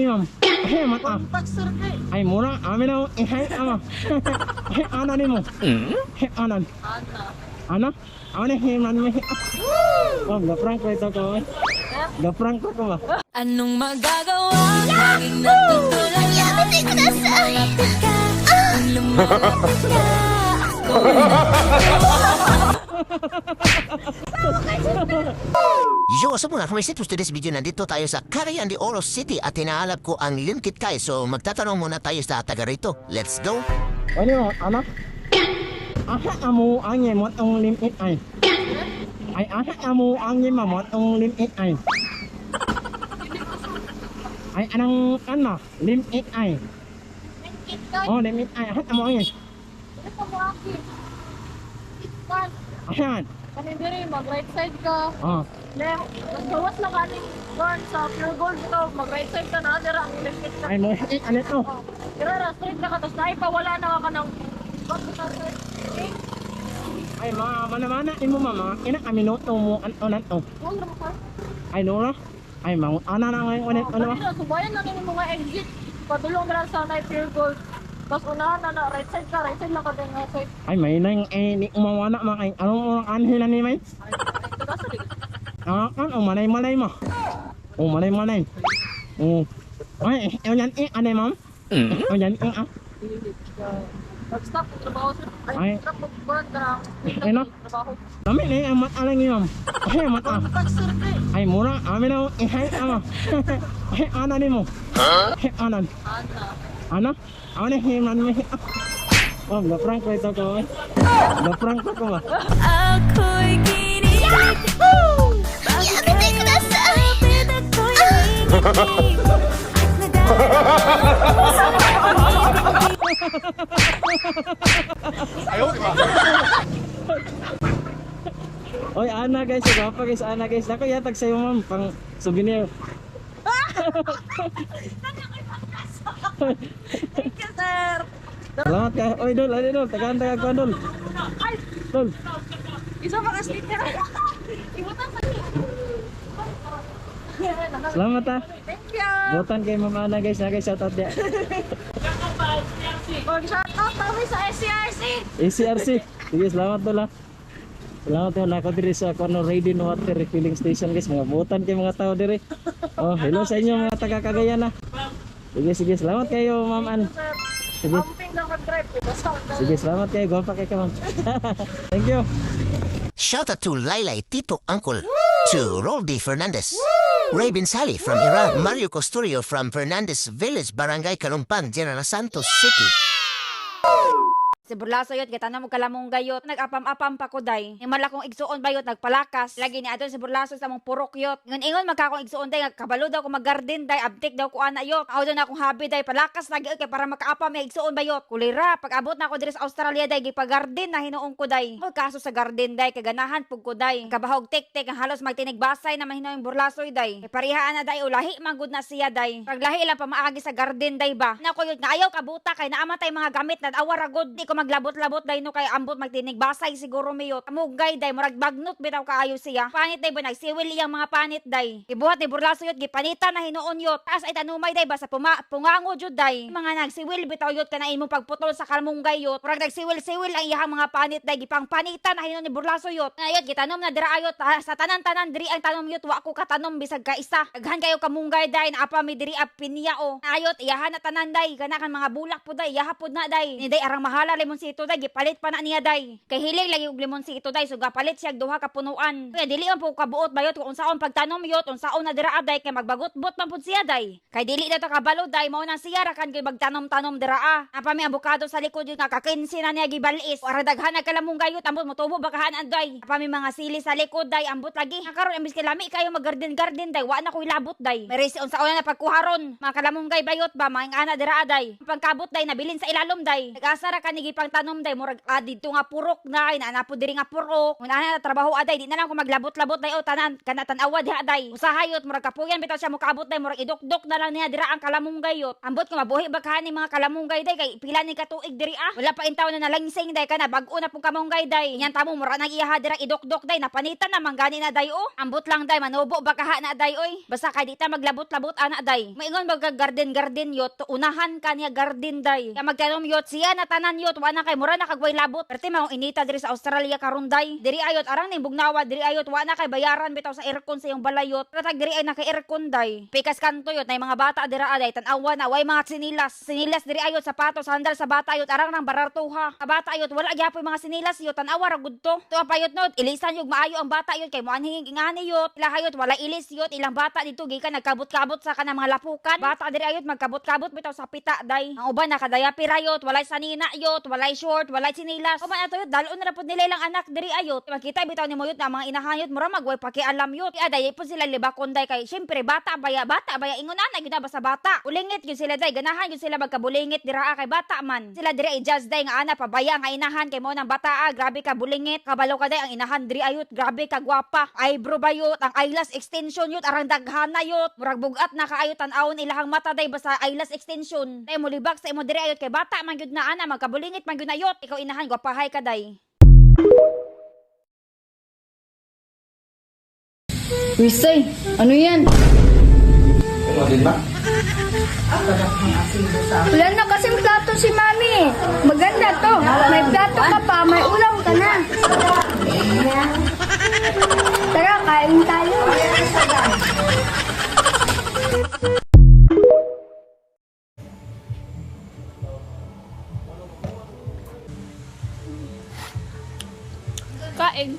ma'am. Ay, mata. Contact sir kay. Ay, mura. Amin na, ihay, ama. Ay, ana ni mo. Ay, anan. Ana. Ano? Ako na, himan mo. Oh, gaprank ko ito ko. Gaprank ko ba? Anong magagawa? Laging natutulala. Malapit ka, kung lumalapit ka. Yo, what's up mga kamersit? For today's video, nandito tayo sa Cagayan de Oro City at hinahanap ko ang Limkit Kai. So, magtatanong muna tayo sa taga rito. Let's go! Ano, ano? Aha amo ang yemot ang limit ay. Ay, aha amo ang yemot ang limit ay. Ay, anong ano? Limit ay. Oh, limit ay. Aha amo ang yun. Ano pa mo aki? Ikan. Ayan. Kanindiri, mag-right side ka. Oh. Left. Nagbawas lang ating burn sa pure gold to. Mag-right side ka na. Dira ang limit ka. Ay, mo hit ano to? Oh. Dira, straight ka ka. Tapos naipawala na ka ng... Ay, mana-mana ni mo mama. Ina kami minuto mo an to. Huwag naman ka. Ay, Nora. Ay, mangut ana na ngayon ulit ano. Kanina, subayan lang yung mga exit. Padulong na lang sa night pure gold. Tapos unahan na, right side ka. Right side lang ka din nga side. Ay, may nang ni umawana mga ay anong anhila ni may? Ay, taga sa likod. Ah, kan manay-manay mo. Oh, manay-manay. Oh. Ay, yan ano ma'am? Oh, yan ah. Nag-stop yung trabaho sir. Ay. Ay, stop mag-burn ka na. Ay, no? Trabaho. Kami na yung mat alang yun. Ay, mata. Contact sir kay. Ay, mura. Amin na ihay ama. Ay, ana ni mo. Ay, anan. Ana. Ano? Ako na himan mo. Oh, gaprank ko ito ko. Gaprank ko ba? Ako'y kinilig. Bakit kayo malapit ako'y nanginginig? Oy, ana guys, gapa guys, ana guys. Ako yatag sa'yo ma'am, pang souvenir. Thank you sir. Salamat ka. Oy, Dol, ano Dol? Tagaan ko, Dol. Ay, Dol. isa pa ka sticker. Ibutan sa Salamat ha. Thank you. Butan kay Ma'am Ana guys, na guys, shout out dia. Mag-shout out kami sa SCRC. ACRC. Sige, salamat Dol ha. Salamat Dol. Ako diri sa Corner Raiden Water Refilling Station guys. Mga butan kay mga tao diri. Oh, hello sa inyo mga taga Cagayan ha. Sige, salamat kayo Ma'am An. Sige. Pumping lang mag-drive. Sige, salamat kayo. Gwapa kayo Ma'am. Thank you. Shout out to Laylay Tito Uncle, to Roldy Fernandez, Raven Sally from Iran, Mario Costurio from Fernandez Village, Barangay Kalumpang, General Santos City. Si Burlaso yot, kita na mo kalamong gayot. Nag-apam-apam pa ko day. Yung malakong igsuon ba yot, nagpalakas. Lagi ni adon si Burlaso sa mong purok yot. Ingon magkakong igsuon day, kabalo daw ko mag-garden day, abtik daw ko ana yot. Ako doon akong habi day, palakas lagi kay para makaapam may igsuon ba yot. Kulira, pag abot na ako diri sa Australia day, gipag-garden na hinuong ko day. May kaso sa garden day, kaganahan pug ko day. Kabahog tik-tik, ang halos magtinigbasay na mahinaw yung Burlasoy day. Parihaan na day, ulahi manggod na siya day. Paglahi lang pa maagi sa garden day ba. Nako yot, nga ayaw kabuta kay naamatay mga gamit na awaragod. Di ko maglabot-labot day no kay ambot magtinig basay siguro miyot amugay day murag bagnot bitaw kaayo siya panit day ba nagsiwil iyang mga panit day ibuhat ni Burlaso yot gipanita na hinuon yot taas ay tanumay day basta pungango jud day mga nagsiwil bitaw yot kana imo pagputol sa kalmunggay yot murag nagsiwil-siwil ang iyang mga panit day gipang panita na hinuon ni Burlaso yot ngayot gitanom na dira ayot sa tanan-tanan diri ang tanom yot wa ko katanom bisag ka isa daghan kayo kamunggay day na apa mi diri apiniao ayot iyahan na tanan day kana kan mga bulak po day iyahapod na day ni day arang mahala lemon sito day gipalit pa na niya day kay hilig lagi og lemon si ito day so gapalit siya duha ka punuan kaya dili man po kabuot bayot kung unsaon pagtanom yot unsaon na dira day kay magbagot-bot man pud siya day kay dili na to kabalo day mao nang siya ra kan kay magtanom-tanom dira apa mi abukado sa likod yun nga kakinsi na niya gibalis para daghan na kalamong gayot ambot motubo bakahan day apa mi mga sili sa likod day ambot lagi karon imbis kay lami kayo mag-garden day wa na ko ilabot day may resi unsaon na pagkuharon mga kalamong gay bayot ba mga ana dira day pagkabot day nabilin sa ilalom day nag-asa ra kan ni pang tanom day murag dito nga purok na ana po diri nga purok. Mun ana trabaho aday di na lang ko maglabot-labot day o tanan kana tan-awa diha day. Usahayot murag kapuyan bitaw siya mokaabot day murag idok-dok na lang niya dira ang kalamunggayot. Ambot ko mabuhi ba kani mga kalamunggay day kay pila ni katuig diri Wala pa intaw na nalangsing day kana bag-o na pong kamunggay day. Yan tamo mura nang iyaha dira idok-dok day napanitan na manggani na day o. Ambot lang day manubo ba kaha na day oy. Basta kay di ta maglabot-labot ana day. Maingon mag garden yot unahan ka niya garden day. Kaya magtanom yot siya na tanan yot wala kay mura na kagway labot. Perti mao inita diri sa Australia karon day. Diri ayot arang ning bugnawa diri ayot wala kay bayaran bitaw sa aircon sa iyong balayot. Ratag diri ay naka aircon day. Pikas kanto yot nay mga bata dira aday tan-awa na way mga sinilas diri ayot sapatos sandal sa bata ayot arang nang barartuha. Sa bata ayot wala gyapon mga sinilas yot tan-awa ra gudto. Tuwa payot no ilisan yog maayo ang bata yot kay moanhing ingani yot. Ilahayot wala ilis yot ilang bata dito gikan nagkabot-kabot sa kanang mga lapukan. Bata diri ayot magkabot-kabot bitaw sa pita day. Ang uban nakadayapi rayot walay sanina yot walay short walay sinilas. Uban ato yot dalon na pud nila ilang anak diri ayot. Makita bitaw nimo yot na mga inahayot mura magway pakialam yot. Aday po sila libakon day kay syempre bata baya ingon na gyud ba sa bata. Ulingit gyud sila day ganahan gyud sila magkabulingit dira kay bata man. Sila diri ay judge day nga ana pabaya nga inahan kay mo nang bata grabe ka bulingit kabalo ka day ang inahan diri ayot grabe ka gwapa. Eyebrow bayot ang eyelash extension yot arang daghana yot murag bugat na kaayo tan-awon ilahang mata day basta eyelash extension. Day mo libak sa imo diri ayot kay bata man gyud na ana magkabulingit man gyud na yot ikaw inahan gwapahay ka day. Wisay, ano yan? Wala na kasing plato si Mami. Maganda to. May plato ka pa, may ulam ka na. Tara, kain tayo. Kain.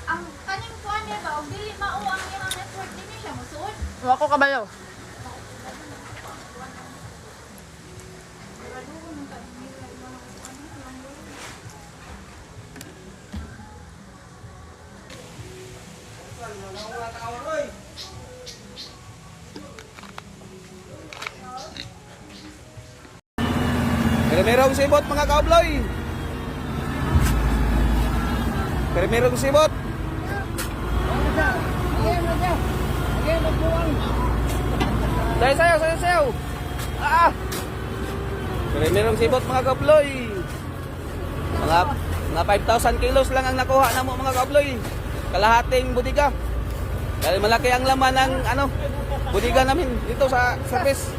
Ang kaning kuan niya ba, og dili mao ang iyang network din nila musuod. Wa ko kabayo. Merong sibot mga kaobloy. Merong sibot. Sayo. Merong sibot mga kaobloy. Mga 5,000 kilos lang ang nakuha na mo mga kaobloy. Kalahating budiga. Dahil malaki ang laman ng budiga namin dito sa service.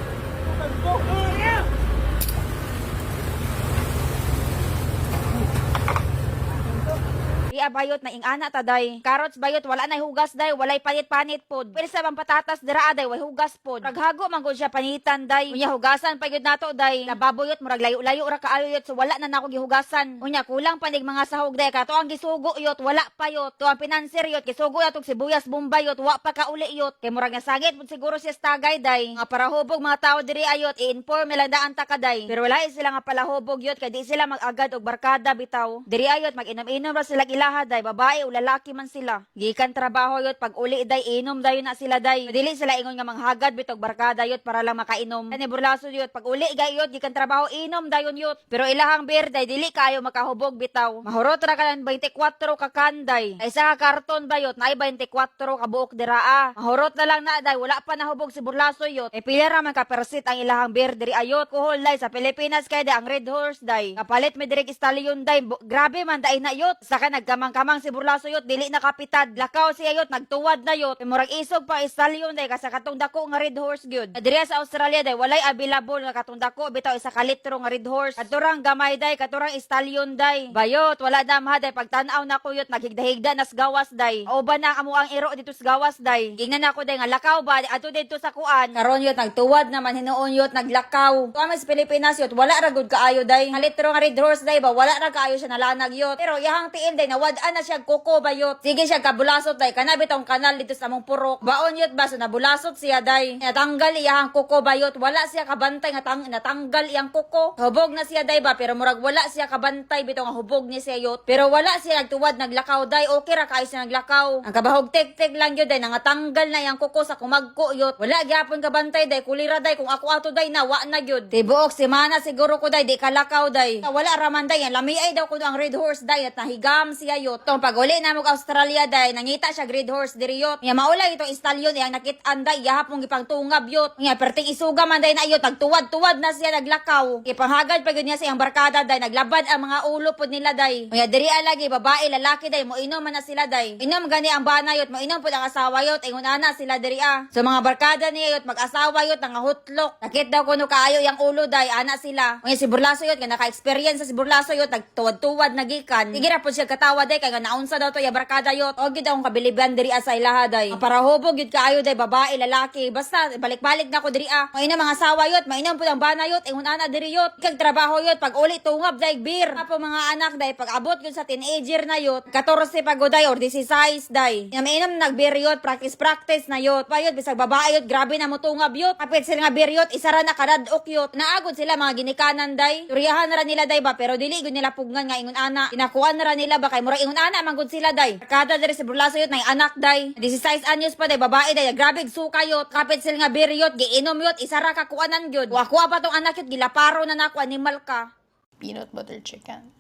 bayot na ingana ta day. Carrots bayot wala na hugas day, walay panit-panit pod. Pero sa bang patatas dira day way hugas pod. Raghago man gud siya panitan day. Unya hugasan pa gyud nato day. Nababoyot murag layo-layo ra kaayo yot, so wala na nako gihugasan. Unya kulang panig mga sahog day, kato ang gisugo yot wala pa yot. To ang pinanser yot gisugo yatog sibuyas bombay yot wa pa kauli yot. Kay murag nasagit pod siguro siya tagay day. Nga para hubog mga tao diri ayot i-inform lang daan ta kaday. Pero wala sila nga pala hubog yot kay di sila mag-agad og barkada bitaw. Diri ayot mag-inom-inom ra sila ilaha day, babae o lalaki man sila. Gikan trabaho yot pag uli day inom dayon na sila day. Dili sila ingon nga manghagad bitog barkada yot para lang makainom. Ani burlaso yot pag uli gayot gikan trabaho inom dayon yot. Pero ilahang beer day dili kayo makahubog bitaw. Mahurot ra ka ng 24 ka kanday. Ay sa karton bayot na 24 ka buok diraa. Mahurot na lang na day wala pa nahubog si burlaso yot. E pila ra man ka persit ang ilahang beer diri ayot. Kuhol day sa Pilipinas kay day ang Red Horse day. Kapalit may direk stallion day. Grabe man day na yot. Saka nagkamang-kamang si burlaso yot dili nakapitad. Lakaw siya yot nagtuwad na yot. E murag isog pa stallion day kasi katong dako nga Red Horse gyud. Diri sa Australia day walay available nga katong dako bitaw isa ka litro nga Red Horse. Katurang gamay day, katurang stallion day. Bayot wala damha day pagtan-aw na ko yot naghigda-higda nas gawas day. O ba na amo ang iro dito sa gawas day. Gingnan ako day nga lakaw ba ato dito sa kuan. Karon yot nagtuwad naman hinuon yot naglakaw. Tuwa sa Pilipinas yot wala ra gud kaayo day. Nga litro nga Red Horse day ba wala ra kaayo siya nalanag yot. Pero iyang tiil day nawad-an na siya kuko bayot. Sige siya kabulasot day kana bitong kanal dito sa among purok. Baon yot ba so nabulasot siya day. Natanggal iyang kuko bayot wala siya kabantay nga natanggal iyang kuko. Hubog na siya day ba pero murag wala siya kabantay bitong nga hubog ni siya yot. Pero wala siya nagtuwad naglakaw day okay ra kaayo siya naglakaw. Ang kabahog tek-tek lang yun day nangatanggal na iyang kuko sa kumagko yot. Wala gyapon kabantay day kulira day kung ako ato day nawa na gyud. Tibuok semana siguro ko day di kalakaw day. Wala raman day lami ay daw ko ang Red Horse day at nahigam siya yot. Tong pag-uli na mo Australia day nangita siya Red Horse diri yot. Nya maulay itong stallion iyang nakit-an day yahapon gipangtungab yot. Nya perting isuga man day na yot nagtuwad-tuwad na siya naglakaw. Ipanghagad pa gyud niya sa iyang barkada day naglabad ang mga ulo pod nila day. Nya diri lagi babae lalaki day mo inom man na sila day. Inom gani ang banayot mo inom pod ang asawa yot ingon ana sila diri So mga barkada niya yot mag-asawa yot nga hutlok. Nakit daw kuno kaayo yang ulo day ana sila. Nya si Burlaso yot nga naka-experience sa si Burlaso yot nagtuwad-tuwad nagikan. Sige ra pod siya katawa day kay nga naunsa daw to ya barkada yot. Og gid akong kabiliban diri sa ilaha day. Para hubog gid kaayo day babae lalaki basta balik-balik na ko diri Mo inom mga asawa yot mainom pod ang banayot ingon ana diri yot. Kag trabaho yot pag uli tungab day beer. Apo mga anak day pag abot yun sa teenager na yot 14 pagoday or 16 day. Nya mainom nagbeer yot practice na yot. Payot bisag babae yot grabe na mo tungab yot. Kapit sila nga beer yot isara na kadadok yot. Naagod sila mga ginikanan day. Turiyahan ra nila day ba pero dili gud nila pugnan nga ingon ana. Inakuan ra nila ba kay mura ingon ana manggod sila day. Kada diri sa Burlaso yot nay anak day. 16 anyos pa day babae day grabe suka yot. Kapit sila nga beer yot giinom yot isara ka kuanan gyud. Kuha pa tong anak yot gilaparo na nako animal ka. Peanut butter chicken.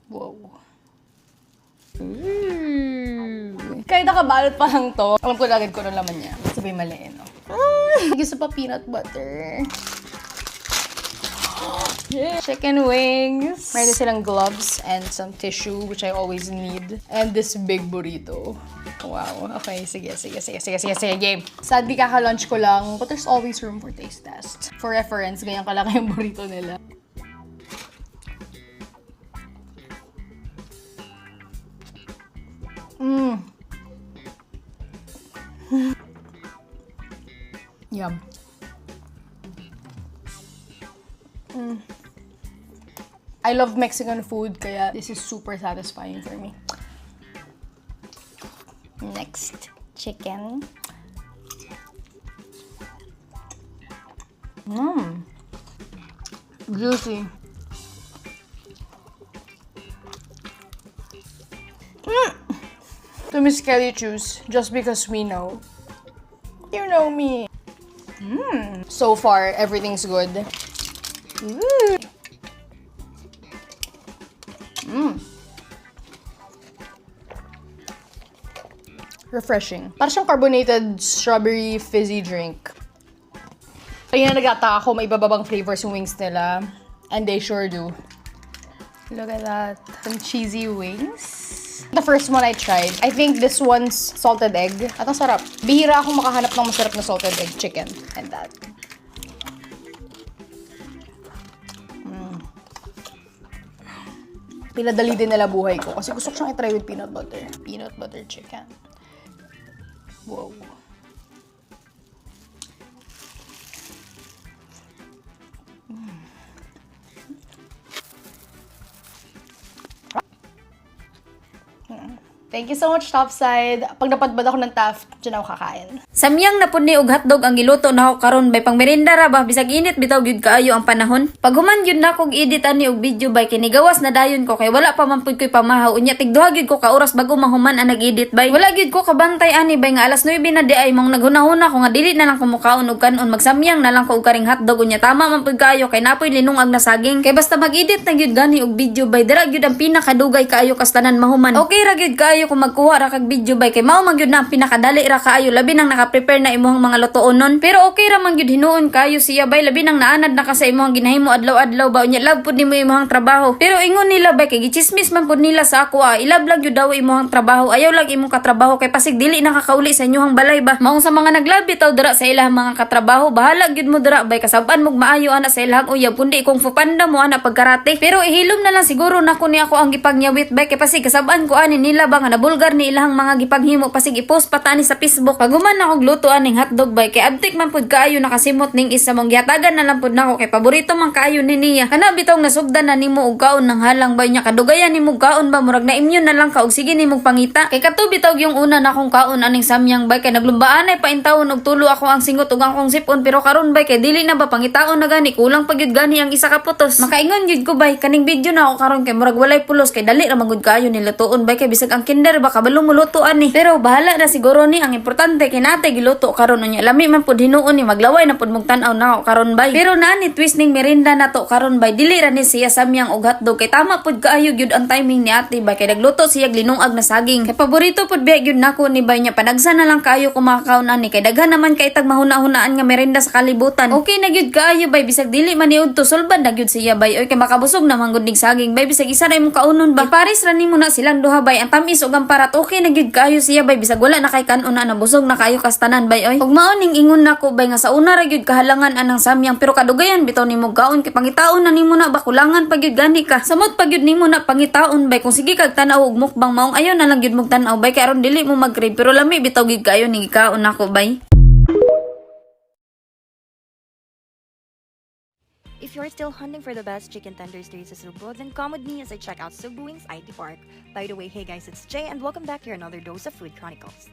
Wow. Kahit nakabalot pa lang to, alam ko na agad ko ng laman niya. Sabi mali, no? Gusto pa peanut butter. Chicken wings. Meron silang gloves and some tissue, which I always need. And this big burrito. Wow. Okay, sige, game. Sadly, kaka-lunch ko lang, but there's always room for taste test. For reference, ganyan kalaki yung burrito nila. Yum. I love Mexican food, kaya this is super satisfying for me. Next, chicken. Juicy. To Miss Kelly choose, just because we know. You know me. So far, everything's good. Refreshing. Parang siyang carbonated strawberry fizzy drink. Kaya nagtaka ako, may ibababang flavors yung wings nila. And they sure do. Look at that. Some cheesy wings. The first one I tried, I think this one's salted egg. At ang sarap. Bihira akong makahanap ng masarap na salted egg chicken. And that. Pinadali din nila buhay ko kasi gusto ko siyang i-try with peanut butter. Peanut butter chicken. Wow. Thank you so much, Topside. Pag napadbad ako ng Taft, dyan ako kakain. Samyang na pud ni og hotdog ang giluto na ako karon bay pang merienda ra ba bisag init bitaw gyud kaayo ang panahon. Pag human gyud na kog edit ani og video bay kini gawas na dayon ko kay wala pa man pud koy pamahaw unya tigduha gyud ko ka oras bago mahuman ang nag-edit bay. Wala gyud ko kabantay ani bay nga alas 9 na di ay mong naghunahuna ko nga dili na lang ko mukaon og kanon magsamyang na lang ko og karing hotdog unya tama man pud kaayo kay napoy linungag na saging. Kay basta mag-edit na gyud gani og video bay dira gyud ang pinakadugay kaayo kas tanan mahuman. Okay ra gyud kaayo kung magkuha ra kag video bay kay mao man gyud na ang pinakadali ra kaayo labi nang naka-prepare na imong mga lutuonon. Pero okay ra man gyud hinuon kayo siya bay labi nang naanad na ka sa imong ginahimo adlaw-adlaw ba unya love pud nimo imong trabaho. Pero ingon nila bay kay gichismis man pud nila sa ako ilab lang gyud daw imong trabaho ayaw lang imong katrabaho kay pasig dili nakakauli sa inyohang balay ba. Maong sa mga naglabi taw dira sa ilahang mga katrabaho bahala gyud mo dira bay kasab-an mo maayo ana sa ilahang uyab kundi kung fupanda mo ana pagkarate. Pero ihilom na lang siguro nako ni ako ang gipagnyawit bay kay pasig kasab-an ko ani nila ba nga nabulgar ni ilahang mga gipaghimo pasig i-post patani sa Facebook. Paguman na og luto aning hotdog bay kay abtik man pud kaayo nakasimot ning isa mong gihatagan na lang pud nako kay paborito man kaayo ni niya. Kana bitaw nasugdan na nimo og kaon ng halang bay nya kadugayan nimo kaon ba murag na immune na lang ka og sige nimo pangita. Kay kato bitaw yung una na akong kaon aning samyang bay kay naglumbaan ay paintawon og tulo ako ang singot ug ang kong sipon pero karon bay kay dili na ba pangitaon na gani kulang pa gyud gani ang isa ka putos. Makaingon gyud ko bay kaning video na ako karon kay murag walay pulos kay dali ra magud kaayo ni lutoon bay kay bisag ang kinder ba kabalo mo lutoan ni. Pero bahala na siguro ni ang importante kay natay giluto karon unya lami man pud hinuon ni maglaway na pud mong tan-aw na ako karon bay. Pero naani twist ning merinda na to karon bay dili ra ni siya samyang og hotdog kay tama pud kaayo gyud ang timing ni ate bay kay nagluto siya glinungag na saging. Kay paborito pud biya gyud nako ni bay nya panagsa na lang kaayo kumakaon ani kay daghan naman kay tag mahuna-hunaan nga merinda sa kalibutan. Okay na gyud kaayo bay bisag dili man ni udto sulbad na gyud siya bay oy kay makabusog na manggod ning saging bay bisag isa ra imong kaunon ba. Paris ra nimo na silang duha bay ang tamis ug ang parat okay na gyud kaayo siya bay bisag wala na kay kanon na nabusog na kaayo kastanan bay oy. Ug mao ning ingon nako bay nga sa una ra gyud kahalangan anang samyang pero kadugayan bitaw nimo gaon kay pangitaon na nimo na ba kulangan pa gyud gani ka. Samot pa gyud nimo na pangitaon bay kung sige kag tan-aw og mukbang maong ayon na lang gyud mog tan-aw bay kay aron dili mo mag-crave pero lami bitaw gyud kaayo ning ikaon nako bay. If you're still hunting for the best chicken tenders there is a Cebu, then come with me as I check out Cebu Wings IT Park. By the way, hey guys, it's Jay and welcome back to another dose of Food Chronicles.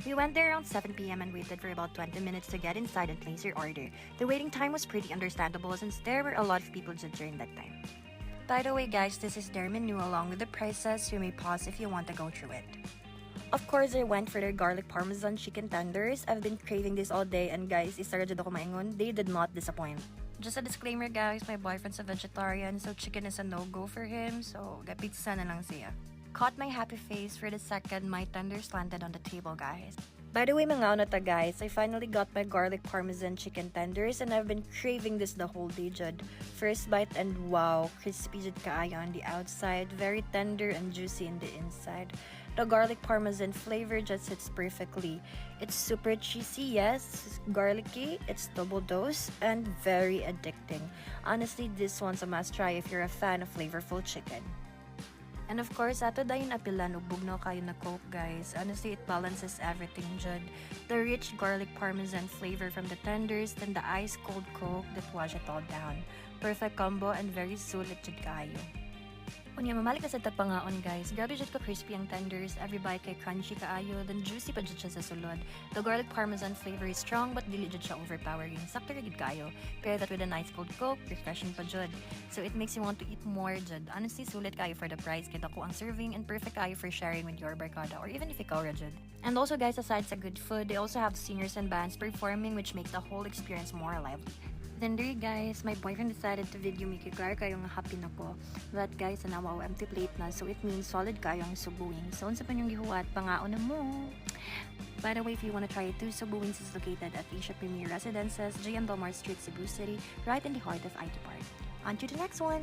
We went there around 7 p.m. and waited for about 20 minutes to get inside and place your order. The waiting time was pretty understandable since there were a lot of people during that time. By the way guys, this is their menu along with the prices. You may pause if you want to go through it. Of course, I went for their garlic parmesan chicken tenders. I've been craving this all day and guys, isa ra jud ako maingon, they did not disappoint. Just a disclaimer guys, my boyfriend's a vegetarian so chicken is a no-go for him, so pizza na lang siya. Caught my happy face for the second my tenders landed on the table guys. By the way mga onota guys, I finally got my garlic parmesan chicken tenders and I've been craving this the whole day jud. First bite and wow, crispy jud kaayo on the outside, very tender and juicy in the inside. The garlic parmesan flavor just hits perfectly. It's super cheesy, yes, garlicky, it's double dose, and very addicting. Honestly, this one's a must try if you're a fan of flavorful chicken. And of course, ato dayon apilan ug bugnaw kayo na Coke guys. Honestly, it balances everything jud. The rich garlic parmesan flavor from the tenders, then the ice cold Coke that wash it all down. Perfect combo and very sulit jud kayo. Unya mamalik na sa tagpangaon guys. Grabe jud ka crispy ang tenders, every bite kay crunchy kaayo, then juicy pa jud siya sa sulod. The garlic parmesan flavor is strong but dili jud siya overpowering. Sakto ra gid kayo. Pair that with a nice cold Coke, refreshing pa jud. So it makes you want to eat more jud. Honestly, sulit kayo for the price kay dako ang serving and perfect kayo for sharing with your barkada or even if ikaw ra jud. And also guys, aside sa good food, they also have singers and bands performing which makes the whole experience more lively. Then there guys, my boyfriend decided to video me kay klaro kayo nga happy na ko. But guys, anawa empty plate na so it means solid kayo ang Cebu Wings. So unsa pa yung gihuwat, pangaon na mo. By the way, if you want to try it too, Cebu Wings is located at Asia Premier Residences, J.M. Belmar Street, Cebu City, right in the heart of IT Park. On to the next one!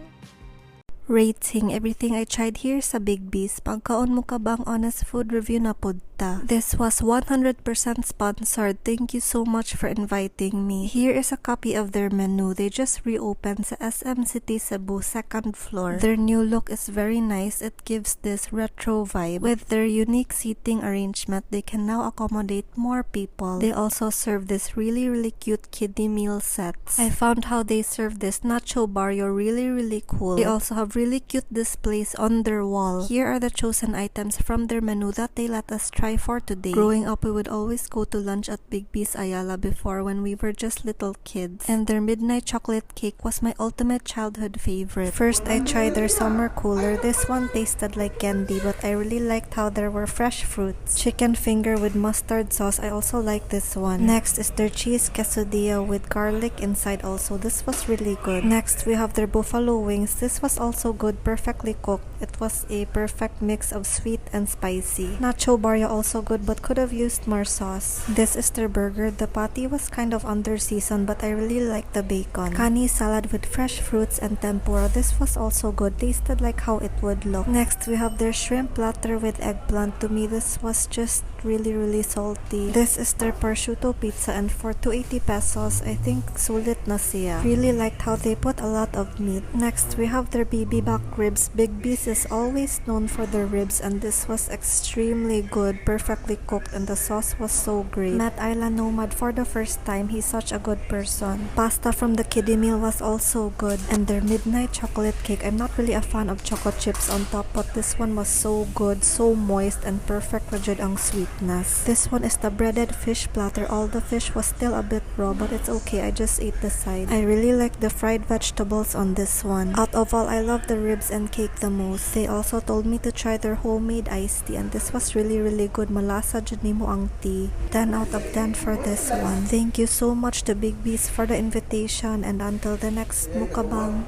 Rating everything I tried here sa Big B's. Pagkaon mo ka bang honest food review na pod Tita. This was 100% sponsored. Thank you so much for inviting me. Here is a copy of their menu. They just reopened sa SM City Cebu 2nd floor. Their new look is very nice. It gives this retro vibe. With their unique seating arrangement, they can now accommodate more people. They also serve this really cute kiddie meal sets. I found how they serve this nacho barrio really cool. They also have really cute displays on their wall. Here are the chosen items from their menu that they let us try for today. Growing up, we would always go to lunch at Big B's Ayala before when we were just little kids. And their midnight chocolate cake was my ultimate childhood favorite. First, I tried their summer cooler. This one tasted like candy, but I really liked how there were fresh fruits. Chicken finger with mustard sauce. I also like this one. Next is their cheese quesadilla with garlic inside also. This was really good. Next, we have their buffalo wings. This was also good, perfectly cooked. It was a perfect mix of sweet and spicy. Nacho barrio also good, but could have used more sauce. This is their burger. The patty was kind of under seasoned, but I really liked the bacon. Kani salad with fresh fruits and tempura. This was also good. Tasted like how it would look. Next, we have their shrimp platter with eggplant. To me, this was just really salty. This is their prosciutto pizza, and for 280 pesos, I think sulit na siya. Really liked how they put a lot of meat. Next, we have their BB back ribs. Big B's is always known for their ribs, and this was extremely good, perfectly cooked, and the sauce was so great. Met Island Nomad for the first time. He's such a good person. Pasta from the kiddie meal was also good, and their midnight chocolate cake. I'm not really a fan of chocolate chips on top, but this one was so good, so moist, and perfect with jud ang sweetness. This one is the breaded fish platter. All the fish was still a bit raw, but it's okay. I just ate the side. I really like the fried vegetables on this one. Out of all, I love the ribs and cake the most. They also told me to try their homemade iced tea, and this was really good. Malasa jud nimo ang tea. 10 out of 10 for this one. Thank you so much to Big B's for the invitation, and until the next mukbang.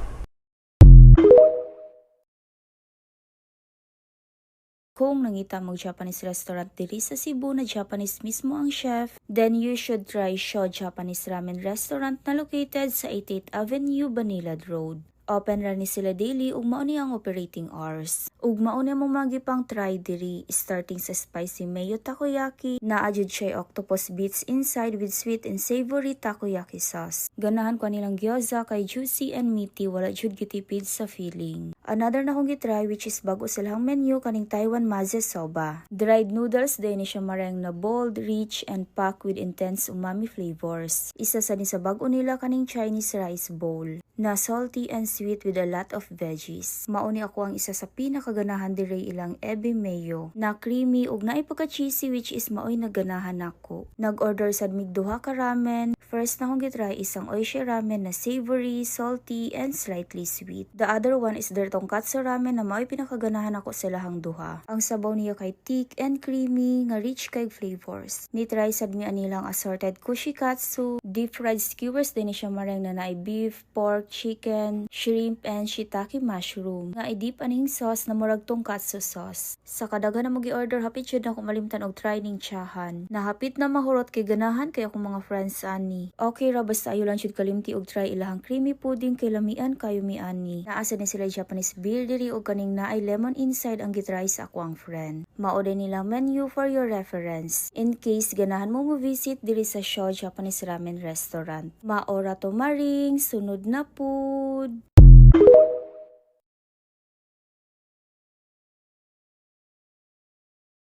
Kung nangita mo Japanese restaurant diri sa Cebu na Japanese mismo ang chef, then you should try Sho Japanese Ramen Restaurant na located sa 88th Avenue, Banilad Road. Open ra ni sila daily ug mao ni ang operating hours. Ug mao ni mo magipang try diri, starting sa spicy mayo takoyaki na adjud siya octopus bits inside with sweet and savory takoyaki sauce. Ganahan ko nilang gyoza kay juicy and meaty, wala jud gitipid sa feeling. Another na kong gitry which is bago silang menu kaning Taiwan Maze Soba. Dried noodles din ni siya marang na bold, rich and packed with intense umami flavors. Isa sa ni sa bago nila kaning Chinese rice bowl na salty and sweet with a lot of veggies. Mauni ako ang isa sa pinakaganahan dire ilang ebi mayo na creamy ug naay pagka-cheesy which is maoy naganahan ako. Nag-order sad mig duha ka ramen. First na kong gitry isang oishi ramen na savory, salty and slightly sweet. The other one is their tonkatsu ramen na maoy pinakaganahan ako sa lahang duha. Ang sabaw niya kay thick and creamy nga rich kay flavors. Ni-try sad mi anilang assorted kushikatsu, deep fried skewers din siya marang na naay beef, pork, chicken, shrimp, and shiitake mushroom. Nga i-dip aning sauce na murag tonkatsu sauce. Sa kadaghan na mag-i-order, hapit jud na ako malimtan og try ning tsahan. Nahapit na mahurot kay ganahan kay akong mga friends ani. Okay ra basta ayo lang jud kalimti og try ilahang creamy pudding kay lamian kayo mi ani. Naasa ni sila Japanese beer diri og kaning naay lemon inside ang gitry sa ako ang friend. Mao din nilang menu for your reference. In case ganahan mo mo-visit diri sa Sho Japanese Ramen Restaurant. Maora to maring sunod na food.